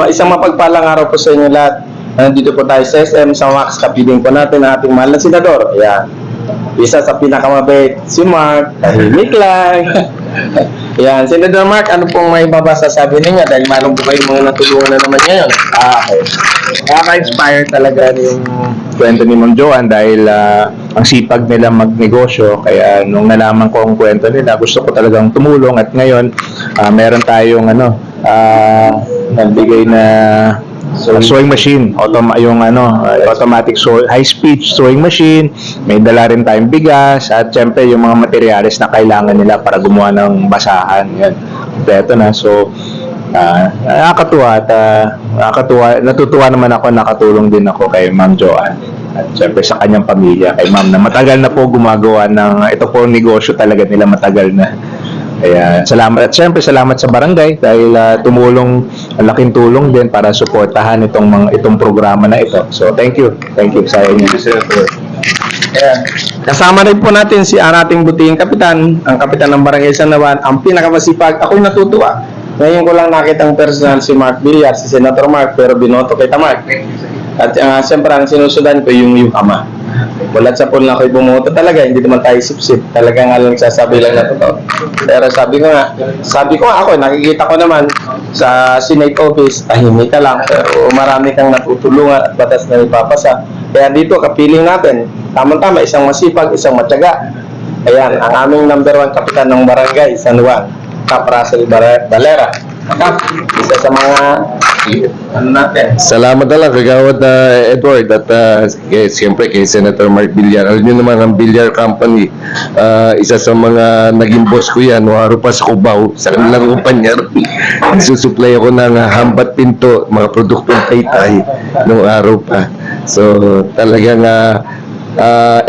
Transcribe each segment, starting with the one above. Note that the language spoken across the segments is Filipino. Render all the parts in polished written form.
Isang mapagpalang araw po sa inyo lahat. Nandito po tayo sa SM, sa Max, kapiling po natin ang ating mahal na senador. Ayan. Isa sa pinakamabait, si Mark. Tahimik lang. Ayan, Senador Mark, ano pong may sabi ninyo? Dahil meron po kayo mga natulungan na naman ngayon. Okay. Nakaka-inspire talaga yung kwento ni Ma'am Joanne dahil ang sipag nila magnegosyo. Kaya nung nalaman ko ang kwento nila, gusto ko talagang tumulong. At ngayon, meron tayong nagbigay na sewing machine, automatic high-speed sewing machine. May dala rin tayong bigas at syempre yung mga materyales na kailangan nila para gumawa ng basahan. Yan, kompleto na. So, nakakatuwa at natutuwa naman ako, nakatulong din ako kay Ma'am Joanne at syempre sa kanyang pamilya, kay Ma'am na matagal na po gumagawa ng ito po negosyo talaga nila, matagal na. Kaya salamat at syempre salamat sa barangay dahil tumulong, laking tulong din para suportahan itong programa na ito. So thank you sa inyo. Ayan. Kasama rin po natin si ating butihing kapitan, ang kapitan ng Barangay San Juan, ang pinakamasipag. Ako'y natutuwa. Ngayon ko lang nakita ang personal si Mark Villar, si Senator Mark, pero binoto kita Mark. At siyempre ang sinusundan ko yung ama. Bulat sa pool na ako'y bumoto talaga, hindi naman tayo sip-sip. Talagang alang sasabi lang na totoo. Pero sabi ko nga ako, nakikita ko naman sa Senate office, tahimik ka lang, pero marami kang natutulungan at batas na ipapasa. Kaya dito, kapiling natin, tama-tama, isang masipag, isang matyaga. Ayan, ang aming number 1 kapitan ng Barangay San Juan, Cap Russell Valera. Isa sa mga natin. Salamat na lang kagawad na Edward at siyempre kay Senator Mark Villar. Alam niyo naman ang Villar Company, isa sa mga naging boss ko yan, waro pa sa Cubao, sa kanilang kumpanya. Nagsusupply ako ng hambat pinto, mga produktong Taytay nung araw pa. So talagang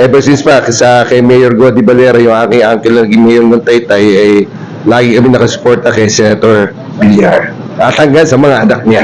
ever since pa kay Mayor Godi Valera, yung aking uncle na naging mayor ng Taytay, ay lagi kami nakasuporta kay Senator Villar. At hanggang sa mga anak niya.